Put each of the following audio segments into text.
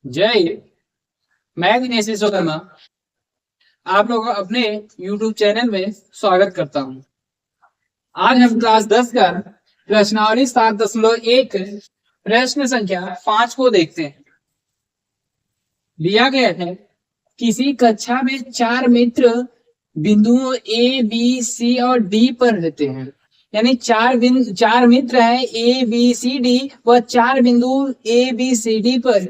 जय हिंद। मैं दिनेश विश्वकर्मा आप लोगों का अपने YouTube चैनल में स्वागत करता हूं। आज हम क्लास 10 का प्रश्नावली 7.1 प्रश्न संख्या 5 को देखते हैं। दिया गया है किसी कक्षा में 4 मित्र बिंदुओं ए बी सी और डी पर रहते हैं। यानी चार मित्र हैं ए बी सी डी व 4 बिंदु ए बी सी डी पर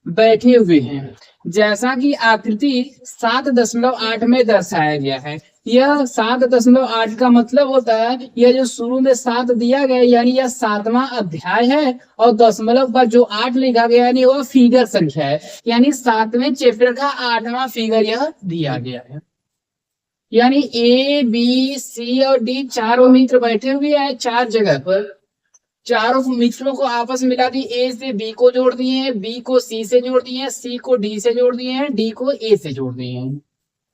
बैठे हुए हैं। जैसा कि आकृति 7.8 में दर्शाया गया है। यह 7.8 का मतलब होता है यह जो शुरू में 7 दिया गया यानी यह 7वां अध्याय है और दशमलव पर जो 8 लिखा गया यानी वह फिगर संख्या है। यानी 7वें चैप्टर का 8वां फिगर यह दिया गया है। यानी ए बी सी और डी चारों मित्र बैठे हुए हैं 4 जगह पर। चारों मित्रों को आपस में मिला दी, ए से बी को जोड़ दिए हैं, बी को सी से जोड़ दिए हैं, सी को डी से जोड़ दिए हैं, डी को ए से जोड़ दिए हैं।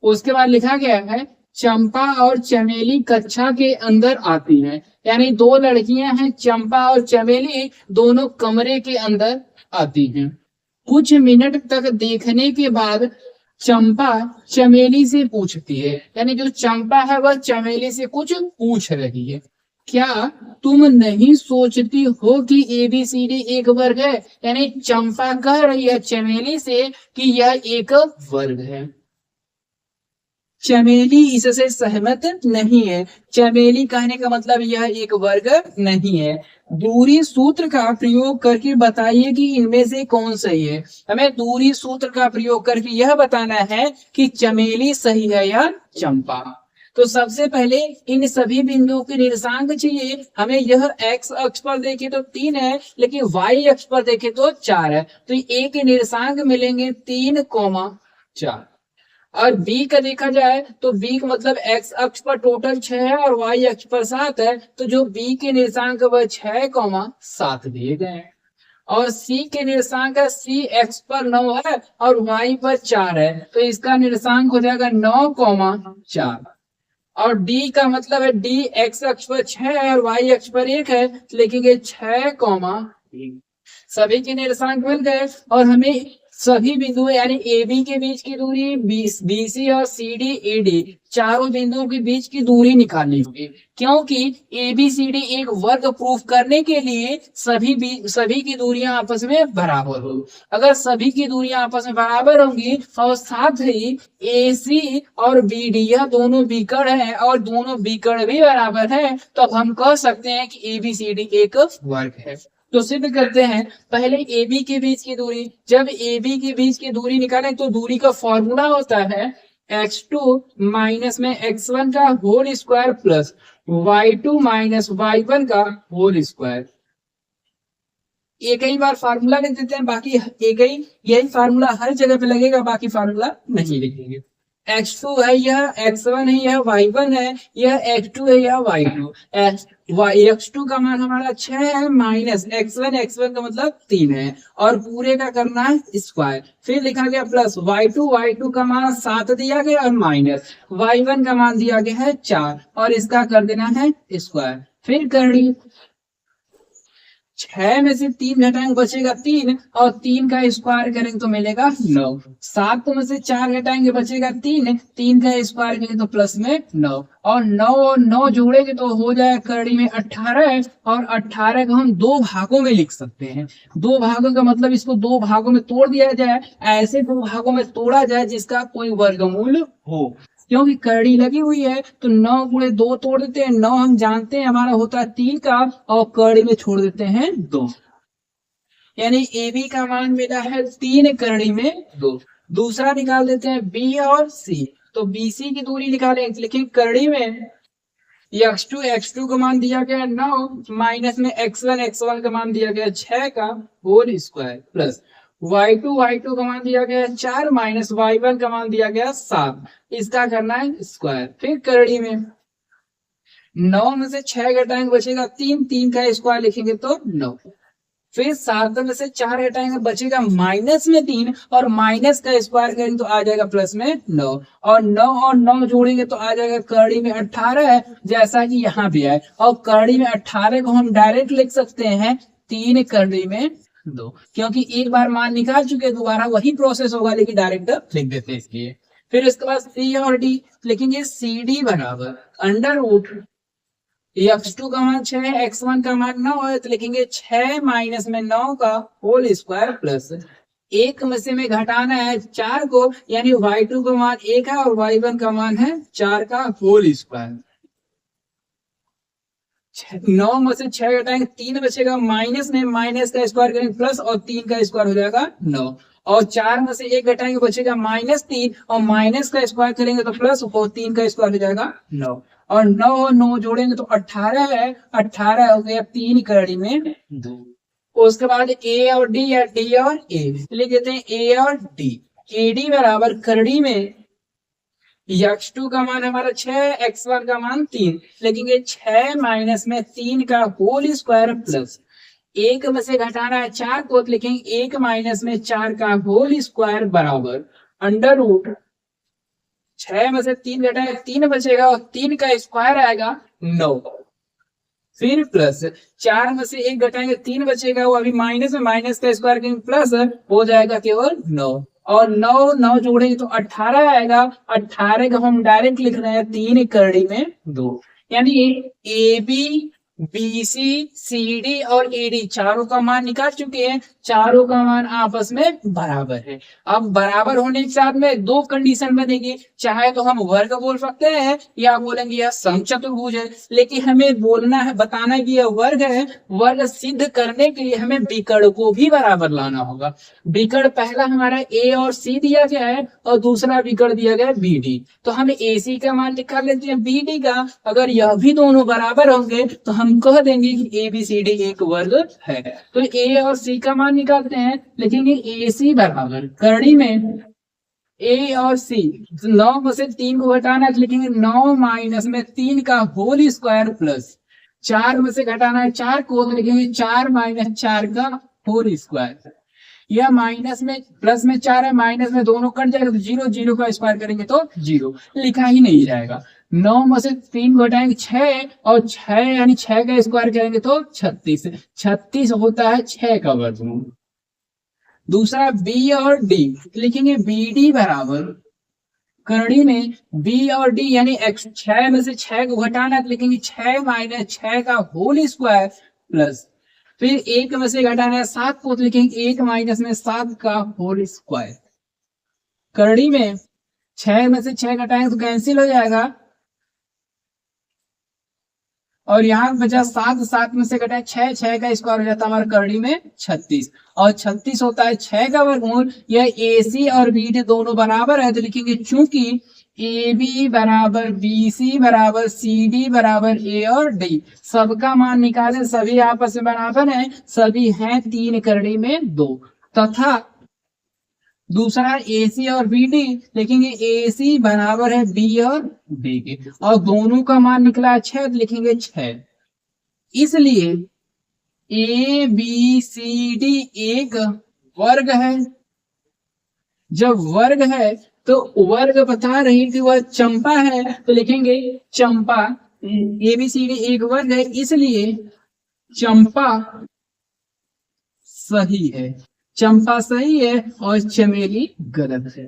उसके बाद लिखा गया है चंपा और चमेली कक्षा के अंदर आती हैं। यानी 2 लड़कियां हैं चंपा और चमेली, दोनों कमरे के अंदर आती हैं। कुछ मिनट तक देखने के बाद चंपा चमेली से पूछती है। यानी जो चंपा है वह चमेली से कुछ पूछ रही है। क्या तुम नहीं सोचती हो कि ABCD एक वर्ग है? यानी चंपा कह रही है चमेली से कि यह एक वर्ग है। चमेली इससे सहमत नहीं है। चमेली कहने का मतलब यह एक वर्ग नहीं है। दूरी सूत्र का प्रयोग करके बताइए कि इनमें से कौन सही है। हमें दूरी सूत्र का प्रयोग करके यह बताना है कि चमेली सही है या चंपा। तो सबसे पहले इन सभी बिंदुओं के निर्देशांक चाहिए। हमें यह x अक्ष पर देखे तो 3 है, लेकिन y अक्ष पर देखे तो 4 है। तो a के निर्देशांक मिलेंगे 3,4। और b का देखा जाए तो b का मतलब x अक्ष पर टोटल 6 है और y अक्ष पर 7 है। तो जो b के निर्देशांक वह 6,7 दिए गए हैं। और c के निर्देशांक है c x पर 9 है और y पर 4 है। तो इसका निर्देशांक हो जाएगा 9,4। और d का मतलब है d x अक्ष पर 6 है और y अक्ष पर 1 है। तो लिखेंगे 6,1। सभी के निर्देशांक मिल गए और हमें सभी बिंदु यानी ए बी के बीच की दूरी, बी सी और सी डी ए डी चारों बिंदुओं के बीच की दूरी निकालनी होगी। क्योंकि ए बी सी डी एक वर्ग प्रूफ करने के लिए सभी की दूरियां आपस में बराबर हो। अगर सभी की दूरियां आपस में बराबर होंगी और साथ ही ए सी और बी डी यह दोनों विकर्ण हैं और दोनों विकर्ण भी बराबर हैं, तो हम कह सकते हैं कि ए बी सी डी एक वर्ग है। तो सिद्ध करते हैं। पहले ए बी के बीच की दूरी, जब ए बी के बीच की दूरी निकालें तो दूरी का फॉर्मूला होता है x2 माइनस में x1 का whole square plus y2 minus y1 का होल स्क्वायर। एक ही बार फार्मूला लिख देते हैं, बाकी एक ही यही फार्मूला हर जगह पे लगेगा, बाकी फार्मूला नहीं लिखेंगे। x2 है यह, x1 है यह, y1 है यह, x2 है यह, y2। x2 का मान हमारा 6 है माइनस x1 का मतलब 3 है और पूरे का करना है स्क्वायर। फिर लिखा गया प्लस y2 का मान 7 दिया गया और माइनस y1 का मान दिया गया है 4 और इसका कर देना है स्क्वायर। फिर करनी 6 में से 3 घटाएंगे बचेगा 3 और 3 का स्क्वायर करेंगे तो मिलेगा 9। 7 में से 4 घटाएंगे बचेगा 3 का स्क्वायर करेंगे तो प्लस में 9 और 9 जोड़ेंगे तो हो जाएगा करड़ी में 18 और 18 को हम 2 भागों में लिख सकते हैं। 2 भागों का मतलब इसको 2 भागों में तोड़ दिया जाए, ऐसे 2 भागों में तोड़ा जाए जिसका कोई वर्गमूल हो। क्योंकि करड़ी लगी हुई है तो 9 गुणे 2 तोड़ देते हैं। 9 हम जानते हैं हमारा होता है 3 का और करड़ी में छोड़ देते हैं 2। यानी ए बी का मान मिला है 3 करड़ी में 2। दूसरा निकाल देते हैं बी और सी। तो बी सी की दूरी निकालेंगे, लेकिन करड़ी में x2 का मान दिया गया 9 माइनस में x1 का मान दिया गया 6 का होल स्क्वायर प्लस y2 का मान दिया गया 4 माइनस y1 का मान दिया गया 7। इसका करना है स्क्वायर। फिर करड़ी में 9 में से 6 घटाएंगे बचेगा 3 का स्क्वायर लिखेंगे तो 9। फिर 7 में से 4 घटाएंगे बचेगा माइनस में 3 और माइनस का स्क्वायर करेंगे तो आ जाएगा प्लस में 9 और 9 जोड़ेंगे तो आ जाएगा करड़ी में 18 है, जैसा कि यहाँ भी है। और करड़ी में 18 को हम डायरेक्ट लिख सकते हैं 3 करड़ी में 2, क्योंकि एक बार मान निकाल चुके दोबारा वही प्रोसेस होगा, लेकिन डायरेक्ट लिख देते हैं इसलिए। फिर इसके बाद सी और डी लिखेंगे, सी डी बराबर अंडर रूट x2 का मान 6 x1 का मान 9 है, तो लिखेंगे 6 माइनस में 9 का होल स्क्वायर प्लस एक में से में घटाना है 4 को, यानी y2 का मान 1 है और y1 का मान है 4 का होल स्क्वायर। 9 में से 6 घटाएंगे 3 बचेगा, माइनस में माइनस का स्क्वायर करेंगे प्लस और 3 का स्क्वायर हो जाएगा 9, और 4 में से 1 घटाएंगे बचेगा -3 और माइनस का स्क्वायर करेंगे तो प्लस और 3 का स्क्वायर हो जाएगा 9, और 9 और 9 जोड़ेंगे तो 18 है, 18 हो गया 3 कड़ी में 2। उसके बाद ए और डी या डी और ए लिख देते हैं, ए और डी। ए डी बराबर करड़ी में x2 का मान हमारा 6 x1 का मान 3, लिखेंगे 6 माइनस में 3 का होल स्क्वायर प्लस एक में से घटाना है 4 को, तो लिखेंगे 1 माइनस में 4 का होल स्क्वायर बराबर अंडर रूट 6 में से 3 घटाए 3 बचेगा और 3 का स्क्वायर आएगा 9, फिर प्लस 4 में से 1 घटाएंगे 3 बचेगा, वो अभी माइनस में माइनस का स्क्वायर करेंगे प्लस हो जाएगा केवल 9, और 9 जोड़ेंगे तो 18 आएगा। 18 को हम डायरेक्ट लिख रहे हैं 3 करड़ी में 2, यानी A B B C C D और ए डी चारों का मान निकाल चुके हैं, चारों का मान आपस में बराबर है। अब बराबर होने के साथ में दो कंडीशन बनेगी, चाहे तो हम वर्ग बोल सकते हैं या बोलेंगे यह समचतुर्भुज है, लेकिन हमें बोलना है, बताना है कि यह वर्ग है। वर्ग सिद्ध करने के लिए हमें विकर्ण को भी बराबर लाना होगा। विकर्ण पहला हमारा ए और सी दिया गया है और दूसरा विकर्ण दिया गया है बी डी, तो हम ए सी का मान निकाल लेते हैं बी डी का। अगर यह भी दोनों बराबर होंगे तो हम कह देंगे कि ए बी सी डी एक वर्ग है। तो ए और सी का मान निकालते हैं, लिखेंगे ए सी बराबर करड़ी में ए और सी 9 में से 3 को घटाना है, लिखेंगे 9 माइनस में 3 का होल स्क्वायर प्लस 4 में से घटाना है 4 को, तो लिखेंगे 4 माइनस 4 का होल स्क्वायर। यह माइनस में प्लस में 4 है, माइनस में दोनों कट जाएगा तो 0 0 का स्क्वायर करेंगे तो 0 लिखा ही नहीं जाएगा। 9 में से 3 घटाएंगे 6 और 6 यानी 6 का स्क्वायर करेंगे तो 36, 36 होता है 6 का वर्गमूल। दूसरा बी और डी, लिखेंगे बी डी बराबर करड़ी में बी और डी यानी x 6 में से 6 को घटाना है, लिखेंगे 6 माइनस 6 का होल स्क्वायर प्लस फिर 1 में से घटाना है 7 को, लिखेंगे 1 माइनस में 7 का होल स्क्वायर। करड़ी में 6 में से 6 घटाएंगे तो कैंसिल हो जाएगा और यहाँ बचा 7, 7 में से घटाए 6, 6 का स्क्वायर हो जाता है हमारा करड़ी में 36 और 36 होता है 6 का वर्गमूल। यह ए सी और बी डी दोनों बराबर है, तो लिखेंगे चूंकि ए बी बराबर बी सी बराबर सी डी बराबर ए और डी, सबका मान निकाले, सभी आपस में बराबर हैं, सभी हैं 3 करड़ी में 2, तथा दूसरा ए सी और बी डी, लिखेंगे ए सी बराबर है बी और डी के, और दोनों का मान निकला 6, तो लिखेंगे 6। इसलिए ए बी सी डी एक वर्ग है। जब वर्ग है तो वर्ग बता रही कि वह चंपा है, तो लिखेंगे चंपा, ए बी सी डी एक वर्ग है इसलिए चंपा सही है। चंपा सही है और चमेली गलत है।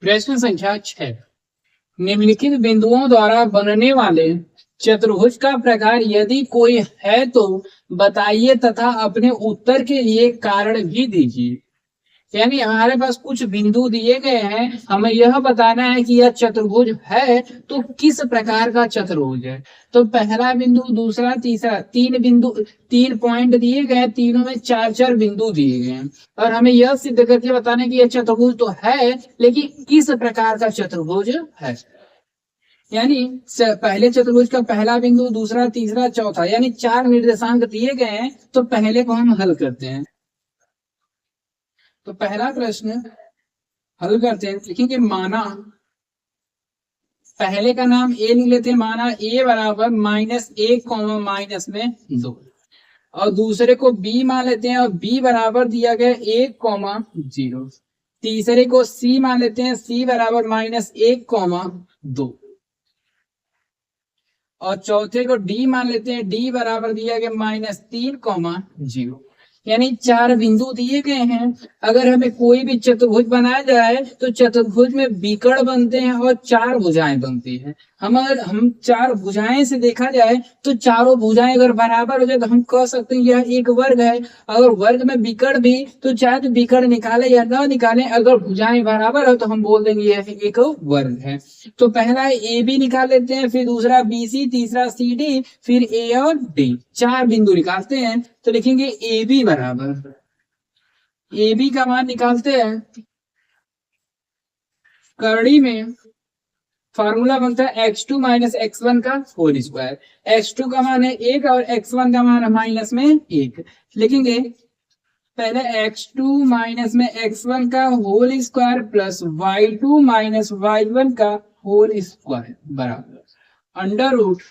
प्रश्न संख्या 6, निम्नलिखित बिंदुओं द्वारा बनने वाले चतुर्भुज का प्रकार यदि कोई है तो बताइए तथा अपने उत्तर के लिए कारण भी दीजिए। यानी हमारे पास कुछ बिंदु दिए गए हैं, हमें यह बताना है कि यह चतुर्भुज है तो किस प्रकार का चतुर्भुज है। तो पहला बिंदु, दूसरा, तीसरा, 3 बिंदु, 3 पॉइंट दिए गए, तीनों में 4-4 बिंदु दिए गए हैं और हमें यह सिद्ध करके बताना है कि यह चतुर्भुज तो है लेकिन किस प्रकार का चतुर्भुज है। यानी पहले चतुर्भुज का पहला बिंदु, दूसरा, तीसरा, चौथा, यानी 4 निर्देशांक दिए गए हैं। तो पहले को हम हल करते हैं। तो पहला प्रश्न हल करते हैं, लिखेंगे माना, पहले का नाम ए लिख लेते हैं, माना ए बराबर -1, माइनस में 2, और दूसरे को बी मान लेते हैं और बी बराबर दिया गया 1, 0। तीसरे को सी मान लेते हैं, सी बराबर -1, 2। और चौथे को डी मान लेते हैं, डी बराबर दिया गया -3, 0। यानी 4 बिंदु दिए गए हैं। अगर हमें कोई भी चतुर्भुज बनाया जाए तो चतुर्भुज में विकर्ण बनते हैं और 4 भुजाएं बनती हैं। हम 4 भुजाएं से देखा जाए तो चारों भुजाएं अगर बराबर हो जाए तो हम कह सकते हैं यह एक वर्ग है। अगर वर्ग में विकर्ण भी तो चाहे तो विकर्ण निकाले या ना निकाले, अगर भुजाएं बराबर हो तो हम बोल देंगे यह एक वर्ग है। तो पहला ए बी निकाल लेते हैं, फिर दूसरा बी सी, तीसरा सी डी, फिर ए और डी। 4 बिंदु निकालते हैं तो लिखेंगे ए बी बराबर, ए बी का मान निकालते हैं। करड़ी में फार्मूला बनता है x2 - x1 का होल स्क्वायर। x2 का मान है 1 और x1 का मान है -1। लिखेंगे पहले x2 - x1 का whole square plus y2 - y1 का होल स्क्वायर बराबर अंडर रूट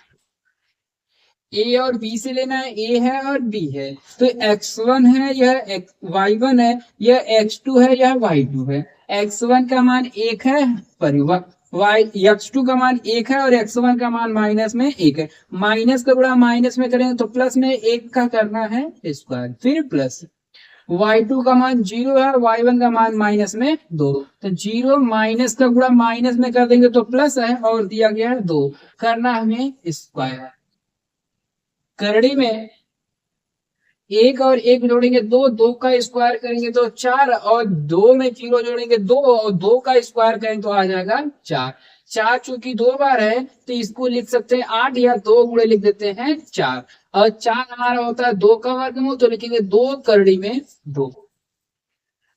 ए और बी से लेना है, ए है और बी है। तो x1 है, यह y1 है, यह x2 है, यह y2 है। x1 का मान 1 है, x2 का मान 1 है और x1 का मान -1 है। माइनस का गुणा माइनस में करेंगे तो प्लस में 1 का करना है स्क्वायर, फिर प्लस y2 का मान 0 है, y1 का मान -2। तो 0 माइनस का गुणा माइनस में कर देंगे तो प्लस है और दिया गया है 2, करना हमें स्क्वायर। करड़ी में 1 और 1 जोड़ेंगे 2, 2 का स्क्वायर करेंगे तो 4, और 2 में 0 जोड़ेंगे 2 और 2 का स्क्वायर करेंगे तो आ जाएगा 4। 4 चूंकि 2 बार है तो इसको लिख सकते हैं 8 या 2 गुणे लिख देते हैं 4। और 4 हमारा होता है 2 का वर्गमूल, तो लिखेंगे 2 करड़ी में 2।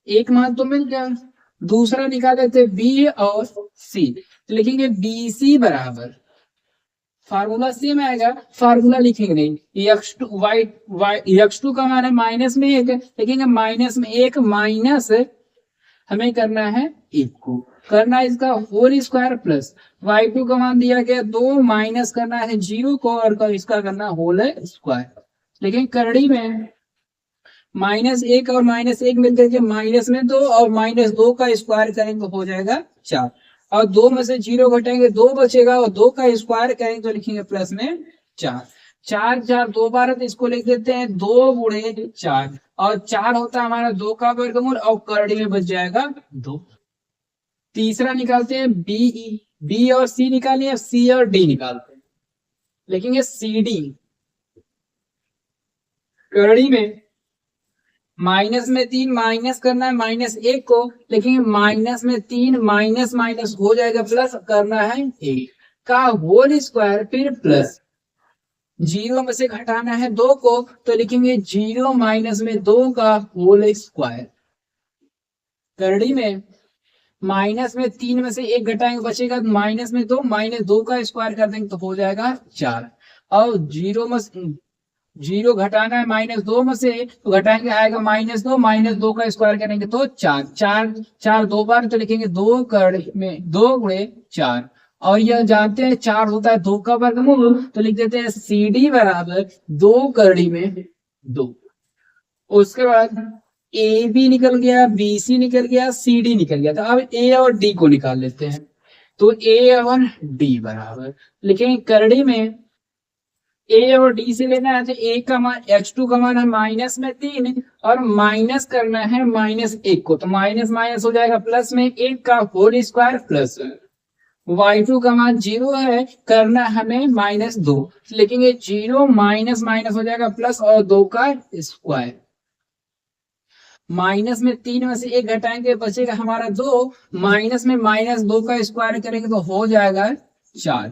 एक मान तो मिल गया। दूसरा निकाल लेते हैं बी और सी, तो लिखेंगे बी सी बराबर, फार्मूला सेम आएगा, फार्मूला लिखेंगे नहीं। x2 का मान है -1, लिखेंगे -1 माइनस हमें करना है 1 को, करना है इसका होल स्क्वायर प्लस y2 का मान दिया गया 2, माइनस करना है 0 को और इसका करना होल स्क्वायर। लेकिन करड़ी में -1 और -1 मिलकर के माइनस में 2 और -2 का स्क्वायर करेंगे तो हो जाएगा 4, और 2 में से 0 घटाएंगे 2 बचेगा और 2 का स्क्वायर करेंगे तो लिखेंगे प्लस में 4। 4 4 2 बार तो इसको लिख देते हैं 2 गुणे 4, और 4 होता है हमारा 2 का वर्गमूल और करड़ी में बच जाएगा 2। तीसरा निकालते हैं बी, बी और सी निकालिए, सी और डी निकालते हैं। लिखेंगे सी डी, करड़ी में माइनस में 3 माइनस करना है -1 को, लेकिन माइनस में 3 माइनस माइनस हो जाएगा प्लस, करना है 1 का होल स्क्वायर, फिर प्लस 0 में से घटाना है 2 को, तो लिखेंगे 0 माइनस में 2 का होल स्क्वायर। करड़ी में माइनस में 3 में से 1 घटाएंगे बचेगा -2, -2 का स्क्वायर कर देंगे तो हो जाएगा 4, और 0 घटाना है -2 में से तो घटाएंगे आएगा -2 का स्क्वायर करेंगे तो 4, 4 2 बार तो लिखेंगे 2 करड़ी में 2 गुणे 4, और यह जानते हैं 4 होता है 2 का वर्गमूल, तो लिख देते हैं सी डी बराबर 2 करड़ी में 2। उसके बाद ए बी निकल गया, बी सी निकल गया, सी डी निकल गया। तो अब ए और डी को निकाल लेते हैं, तो ए और डी बराबर लिखेंगे करड़ी में ए और डी से लेना है तो ए का मान x2 का मान है -3 और माइनस करना है -1 को, तो माइनस माइनस हो जाएगा प्लस में 1 का होल स्क्वायर प्लस y2 का मान 0 है, करना हमें -2, लिखेंगे 0 माइनस माइनस हो जाएगा प्लस और 2 का स्क्वायर। माइनस में 3 में से 1 घटाएंगे बचेगा हमारा 2, माइनस में -2 का स्क्वायर करेंगे तो हो जाएगा 4,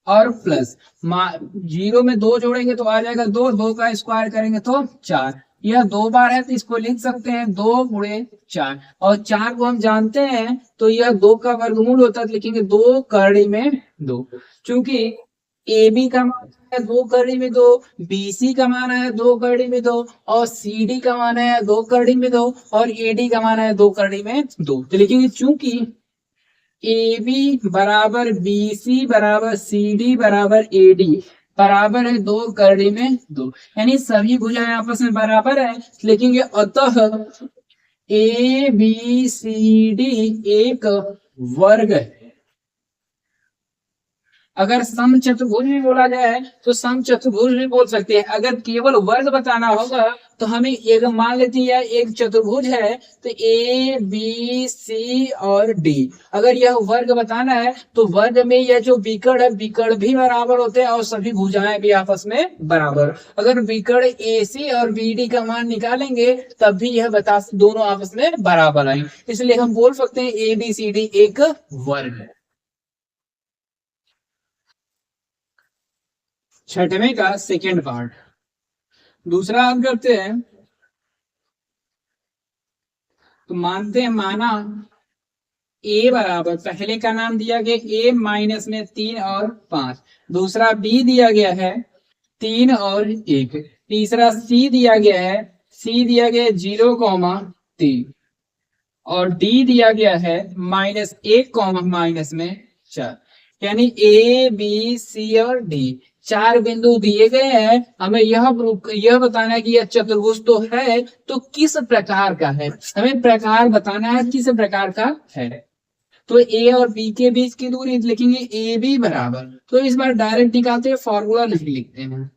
और प्लस 0 में 2 जोड़ेंगे तो आ जाएगा 2, 2 का स्क्वायर करेंगे तो 4। यह 2 बार है तो इसको लिख सकते हैं 2 गुणे 4, और 4 को हम जानते हैं तो यह 2 का वर्गमूल होता है, तो लिखेंगे 2 करड़ी में 2। चूंकि ए बी का मान है 2 करड़ी में 2, बी सी का मान है 2 करड़ी में 2, और सी डी का मान है 2 करड़ी में 2, और ए डी का मान है 2 करड़ी में 2। तो लिखेंगे चूंकि ए बी बराबर बी सी बराबर सी डी बराबर ए डी बराबर है 2 करड़ी में 2, यानी सभी भुजाएं आपस में बराबर है, लिखेंगे अतः ए बी सी डी एक वर्ग है। अगर सम चतुर्भुज भी बोला जाए तो सम चतुर्भुज भी बोल सकते हैं। अगर केवल वर्ग बताना होगा तो हमें एक मान लेते हैं एक चतुर्भुज है तो ए बी सी और डी। अगर यह वर्ग बताना है तो वर्ग में यह जो विकर्ण है विकर्ण भी बराबर होते हैं और सभी भुजाएं भी आपस में बराबर। अगर विकर्ण ए सी और बी डी का मान निकालेंगे तब भी यह बता दोनों आपस में बराबर आएंगे, इसलिए हम बोल सकते हैं ए बी सी डी एक वर्ग है। छठवें का सेकेंड पार्ट दूसरा हम करते हैं। तो मानते हैं माना ए बराबर पहले का नाम दिया गया ए माइनस में 3 और 5, दूसरा बी दिया गया है 3 और 1, तीसरा सी दिया गया है 0,3 और डी दिया गया है -1 माइनस में 4। यानी ए बी सी और डी 4 बिंदु दिए गए हैं। हमें यह बताना है कि यह चतुर्भुज तो है तो किस प्रकार का है, हमें प्रकार बताना है किस प्रकार का है। तो ए और बी के बीच की दूरी लिखेंगे ए बी बराबर, तो इस बार डायरेक्ट निकालते हैं फॉर्मूला नहीं लिखते हैं।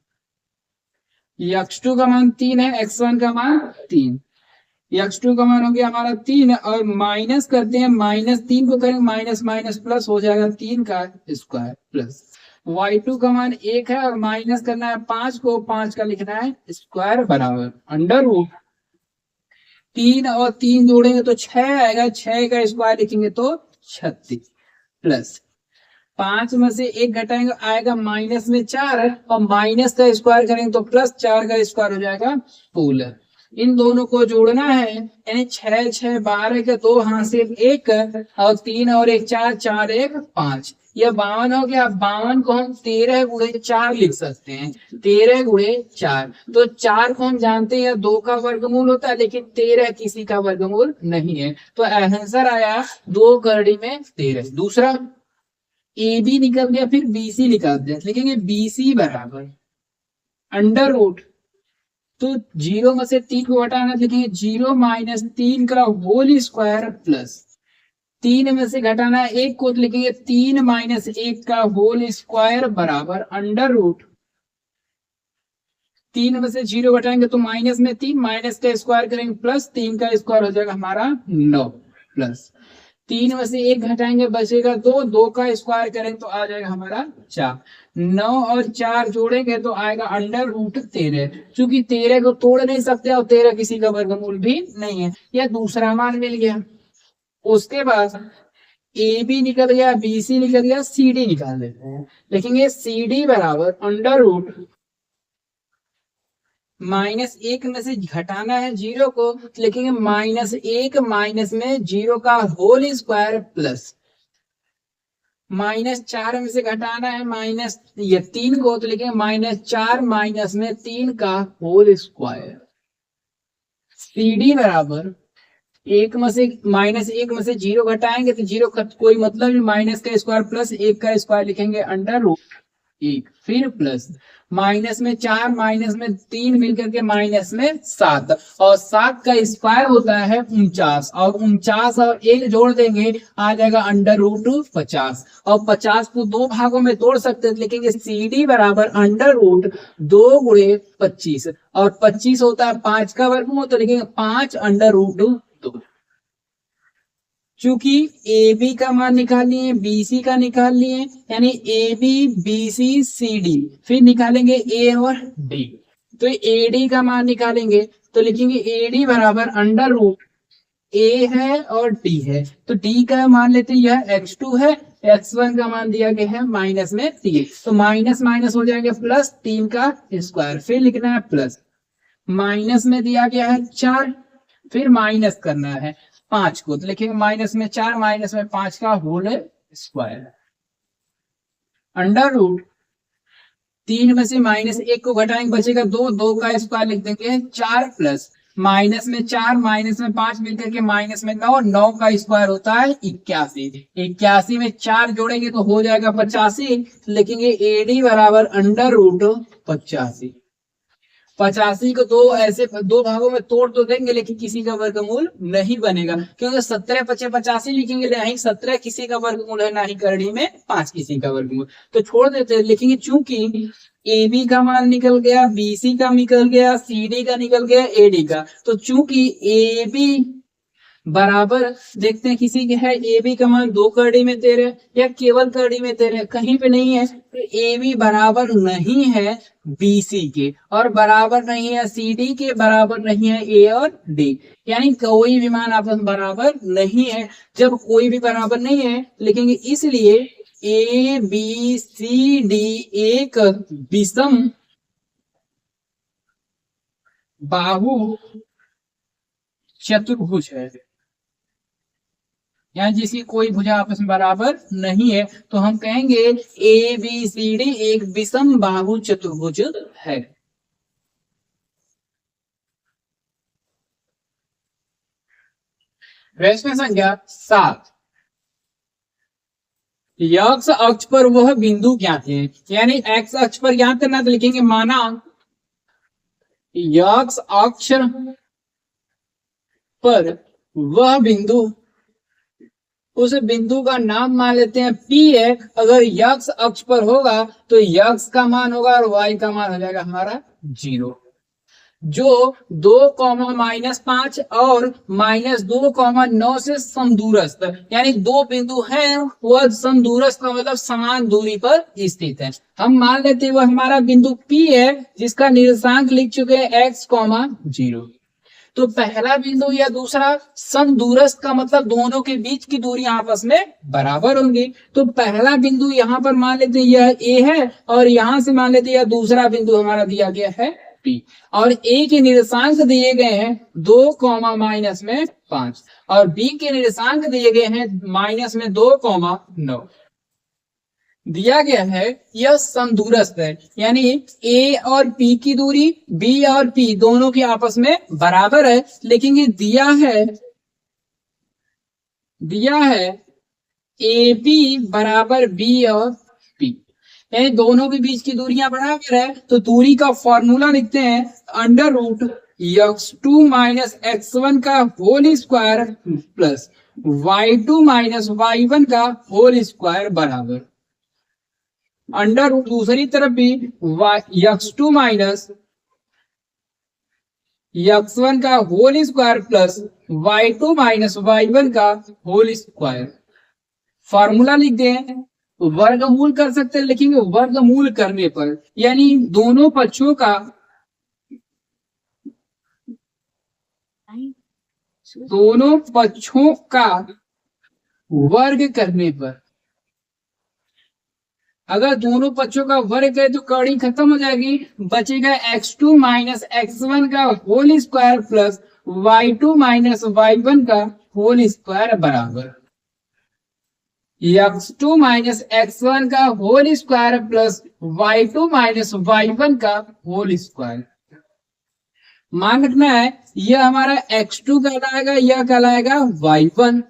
x2 का मान 3 है, x1 का मान 3, x2 का मान हो गया हमारा 3 और माइनस करते हैं -3 को करेंगे माइनस माइनस प्लस हो जाएगा 3 का स्क्वायर प्लस y2 का मान 1 है और माइनस करना है 5 को, 5 का लिखना है स्क्वायर बराबर अंडर रूट 3 और 3 जोड़ेंगे तो 6 आएगा, 6 का स्क्वायर लिखेंगे तो 36 प्लस 5 में से 1 घटाएंगे आएगा माइनस में 4 और माइनस का स्क्वायर करेंगे तो प्लस 4 का स्क्वायर हो जाएगा पोलर। इन दोनों को जोड़ना है यानी 6 6 12 के 2 हासिल 1 और 3 और 1 4 4 1 5, यह 52 हो गया। 52 को हम 13 गुणे 4 लिख सकते हैं, 13 गुणे 4। तो 4 को हम जानते हैं 2 का वर्गमूल होता है लेकिन 13 किसी का वर्गमूल नहीं है, तो आंसर आया 2 करड़ी में 13। दूसरा ए बी निकल गया, फिर बी सी निकाल दिया, लिखेंगे बी सी बराबर अंडर रूट, तो 0 में से 3 को हटाना लिखेंगे 0 माइनस 3 का होल स्क्वायर प्लस 3 में से घटाना 1 को लिखेंगे 3 माइनस 1 का होल स्क्वायर बराबर अंडर रूट 3 में से 0 घटाएंगे तो माइनस में 3, माइनस का स्क्वायर करेंगे प्लस 3 का स्क्वायर हो जाएगा हमारा 9 प्लस 3 में से 1 घटाएंगे बचेगा 2, 2 का स्क्वायर करेंगे तो आ जाएगा हमारा 4, 9 और 4 जोड़ेंगे तो आएगा अंडर रूट 13। चूंकि 13 को तोड़ नहीं सकते और 13 किसी का वर्गमूल भी नहीं है, यह दूसरा मान मिल गया। उसके बाद ए बी निकल गया, बी सी निकल गया, सी डी निकाल देते हैं, लिखेंगे सी डी बराबर अंडर रूट -1 में से घटाना है 0 को, लिखेंगे -1 माइनस में 0 का होल स्क्वायर प्लस -4 में से घटाना है माइनस ये 3 को, तो लिखेंगे -4 माइनस में 3 का होल स्क्वायर। सी डी बराबर 1 में से -1 में से 0 घटाएंगे तो 0 का कोई मतलब नहीं, माइनस का स्क्वायर प्लस 1 का स्क्वायर लिखेंगे अंडर रूट 1, फिर प्लस माइनस में 4 माइनस में 3 मिलकर के माइनस में 7 और 7 का स्क्वायर होता है 49 और 49 और 1 जोड़ देंगे आ जाएगा अंडर रूट 50 और 50 को 2 भागों में तोड़ सकते हैं, लिखेंगे सी डी बराबर अंडर रूट 2 गुणे 25 और 25 होता है 5 का वर्गमूल, तो लिखेंगे 5 अंडर रूट 2। चूंकि ए बी का मान निकाल लिए, बी सी का निकाल लिए, यानी A B B C C D, फिर निकालेंगे ए और डी, तो ए डी का मान निकालेंगे तो लिखेंगे ए डी बराबर अंडर रूट ए है और डी है, तो डी का मान लेते हैं यह x2 है, x1 का मान दिया गया है माइनस में 3, तो माइनस माइनस हो जाएंगे प्लस 3 का स्क्वायर, फिर लिखना है प्लस माइनस में दिया गया है 4, फिर माइनस करना है 5 को, तो लिखेंगे माइनस में 4 माइनस में 5 का होल स्क्वायर अंडर रूट 3 में से -1 को घटाएंगे बचेगा 2, 2 का स्क्वायर लिख देंगे 4 प्लस माइनस में 4 माइनस में 5 मिलकर के माइनस में 9, 9 का स्क्वायर होता है 81, 81 में 4 जोड़ेंगे तो हो जाएगा 85, लिखेंगे ए डी बराबर अंडर रूट 85। 85 को दो ऐसे दो भागों में तोड़ तो देंगे लेकिन किसी का वर्गमूल नहीं बनेगा, क्योंकि 17 पचे 85 लिखेंगे नहीं 17 किसी का वर्गमूल है, ना ही करड़ी में 5 किसी का वर्गमूल, तो छोड़ देते हैं। लिखेंगे चूंकि ए बी का मान निकल गया, बी सी का निकल गया, सी डी का निकल गया, ए डी का, तो चूंकि ए बी बराबर देखते हैं किसी के है ए बी का मान 2 करड़ी में 13 या केवल करड़ी में 13, कहीं पे नहीं है, तो ए बी बराबर नहीं है बी सी के, और बराबर नहीं है सी डी के, बराबर नहीं है ए और डी, यानी कोई भी मान आपस में बराबर नहीं है। जब कोई भी बराबर नहीं है लिखेंगे इसलिए ए बी सी डी एक विषम बाहु चतुर्भुज है, यहाँ जिसकी कोई भुजा आपस में बराबर नहीं है, तो हम कहेंगे ए बी सी डी एक विषम बाहु चतुर्भुज है। प्रश्न संख्या 7, एक्स अक्ष पर वह बिंदु ज्ञात है, यानी एक्स अक्ष पर ज्ञात करना, तो लिखेंगे माना एक्स अक्ष पर वह बिंदु, उस बिंदु का नाम मान लेते हैं P है। अगर यक्स अक्ष पर होगा तो यक्स का मान होगा और y का मान हो जाएगा हमारा 0, जो 2,-5 और -2,9 से समदूरस्थ, यानी दो बिंदु हैं वह समदूरस्थ का मतलब समान दूरी पर स्थित है। हम मान लेते हैं वह हमारा बिंदु P है जिसका निर्देशांक लिख चुके हैं x, 0। तो पहला बिंदु या दूसरा समदूरस्थ का मतलब दोनों के बीच की दूरी आपस में बराबर होंगी। तो पहला बिंदु यहाँ पर मान लेते हैं यह A है, और यहाँ से मान लेते हैं यह दूसरा बिंदु हमारा दिया गया है P, और A के निर्देशांक दिए गए हैं 2, -5, और B के निर्देशांक दिए गए हैं -2, 9 दिया गया है। यह समदूरस्थ है, यानी A और P की दूरी B और P दोनों की आपस में बराबर है, लेकिन ये दिया है AB बराबर B और P, यानी दोनों के बीच की दूरियां बराबर है। तो दूरी का फॉर्मूला लिखते हैं √x2 - x1 का whole square plus y2 - y1 का होल स्क्वायर बराबर अंडर रूट दूसरी तरफ भी x2 - x1 का whole square plus y2 - y1 का होल स्क्वायर। फॉर्मूला लिख दें, वर्गमूल कर सकते हैं, लिखेंगे वर्गमूल करने पर, यानी दोनों पक्षों का वर्ग करने पर, अगर दोनों पक्षों का वर्ग है तो कड़ी खत्म हो जाएगी, बचेगा x2 - x1 का whole square plus y2 - y1 का होल स्क्वायर बराबर x2 - x1 का whole square plus y2 - y1 का होल स्क्वायर। मान रखना है यह हमारा x2 कहलाएगा, यह कहलाएगा y1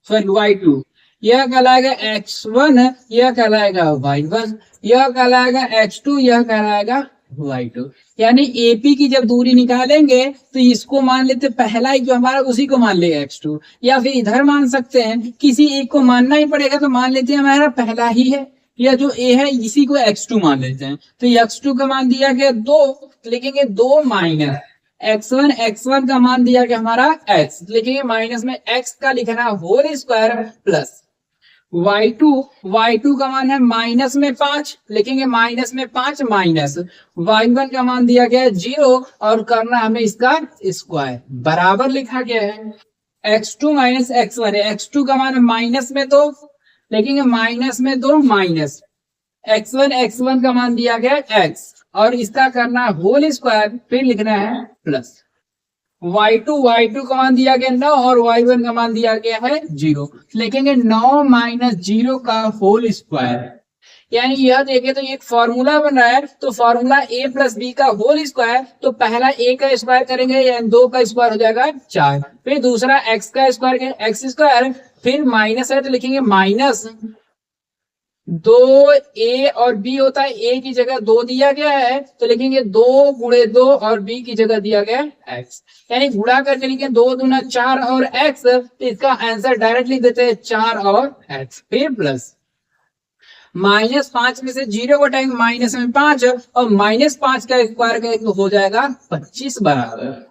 सॉरी y2, यह कहलाएगा x1, यह कहलाएगा y1, यह कहलाएगा x2, यह कहलाएगा y2। यानी AP की जब दूरी निकालेंगे तो इसको मान लेते पहला ही जो हमारा उसी को मान लेगा x2, या फिर इधर मान सकते हैं, किसी एक को मानना ही पड़ेगा, तो मान लेते हैं हमारा पहला ही है, या जो A है इसी को x2 मान लेते हैं। तो x2 का मान दिया गया 2, लिखेंगे 2 माइनस x1 का मान दिया गया हमारा x, लिखेंगे माइनस में x का लिखना होल स्क्वायर प्लस y2 का मान है -5, लिखेंगे -5 माइनस y1 का मान दिया गया है 0, और करना हमें इसका स्क्वायर बराबर लिखा गया है x2 - x1 है। x2 का मान -2, लिखेंगे -2 माइनस x1 का मान दिया गया है x, और इसका करना होल स्क्वायर, फिर लिखना है प्लस y2 का मान दिया गया 9 और y1 का मान दिया गया है 0, लिखेंगे 9 - 0 का होल स्क्वायर। यानी यह देखें तो एक फॉर्मूला बन रहा है, तो फॉर्मूला a + b का होल स्क्वायर, तो पहला a का स्क्वायर करेंगे यानी 2 का स्क्वायर हो जाएगा 4, फिर दूसरा x का स्क्वायर x स्क्वायर, फिर माइनस है तो लिखेंगे माइनस दो ए और बी होता है, ए की जगह 2 दिया गया है तो लिखेंगे 2 गुणे 2 और बी की जगह दिया गया है x, यानी गुणा करके लिखेंगे 2 दूना 4 और x, तो इसका आंसर डायरेक्टली देते हैं 4 और x। फिर प्लस -5 में से 0 घटाएंगे माइनस में 5 और -5 का स्क्वायर करेंगे तो हो जाएगा 25 बराबर।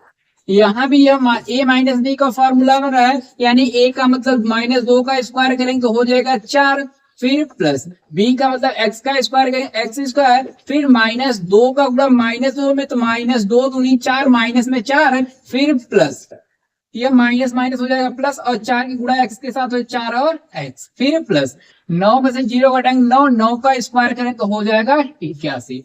यहाँ भी यह a माइनस बी का फॉर्मूला बन रहा है, यानी a का मतलब -2 का स्क्वायर करेंगे तो हो जाएगा 4, फिर प्लस b का मतलब x का स्क्वायर करेंगे x स्क्वायर, फिर -2 का गुणा -2 में तो -2 दूनी 4 माइनस में 4 है, फिर प्लस यह माइनस माइनस हो जाएगा प्लस और 4 की गुणा x के साथ हो 4 और x, फिर प्लस 9 में से 0 घटाएंगे 9 का स्क्वायर करें तो हो जाएगा 81,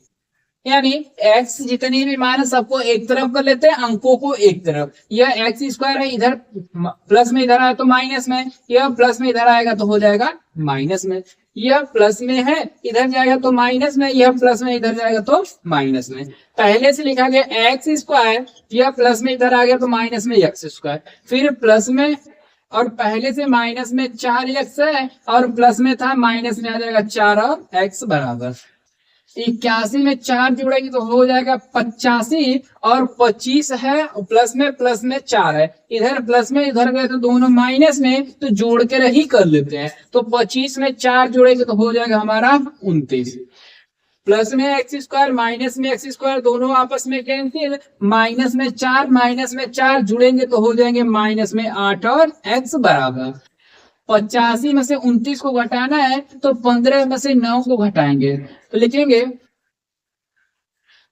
यानी x जितनी भी मान है सबको एक तरफ कर लेते हैं, अंकों को एक तरफ। यह x स्क्वायर है, इधर प्लस में इधर आया तो माइनस में, यह प्लस में इधर आएगा तो हो जाएगा माइनस में, यह प्लस में है इधर जाएगा तो माइनस में, यह प्लस में इधर जाएगा तो माइनस में। पहले से लिखा गया एक्स स्क्वायर, यह प्लस में इधर आ गया तो माइनस में एक्स स्क्वायर, फिर प्लस में और पहले से माइनस में 4x है और प्लस में था माइनस में आ जाएगा 4 और x बराबर 81 में 4 जोड़ेंगे तो हो जाएगा 85 और 25 है प्लस में 4 है, इधर प्लस में इधर गए तो दोनों माइनस में, तो जोड़ के ही कर लेते हैं, तो 25 में 4 जोड़ेंगे तो हो जाएगा हमारा 29, प्लस में एक्स स्क्वायर माइनस में एक्स स्क्वायर दोनों आपस में कैंसिल, माइनस में 4 जुड़ेंगे तो हो जाएंगे माइनस में 8 और x बराबर 85 में से 29 को घटाना है तो 15 में से 9 को घटाएंगे तो लिखेंगे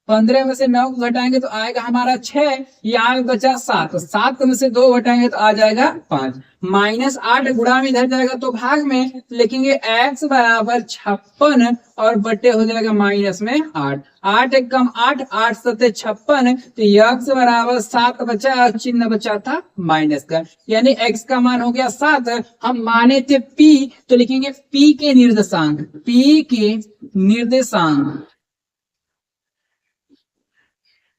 15 में से 9 को घटाएंगे तो आएगा हमारा 6, यहाँ बचा 7, 7 में से 2 घटाएंगे तो आ जाएगा 5, -8 गुणा में इधर जाएगा तो भाग में लिखेंगे x बराबर 56 और बट्टे हो जाएगा माइनस में 8, 8 एक कम 8, 8 सत्ते 56, तो x बराबर 7 बचा और चिन्ह बचा था माइनस का, यानी x का मान हो गया 7। हम माने थे p तो लिखेंगे p के निर्देशांक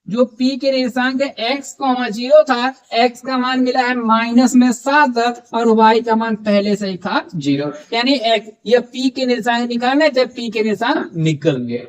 जो p के निर्देशांक x, 0 था, x का मान मिला है माइनस में 7 और y का मान पहले से ही था 0, यानी x, यह p के निर्देशांक निकालने थे, p के निर्देशांक निकल गए।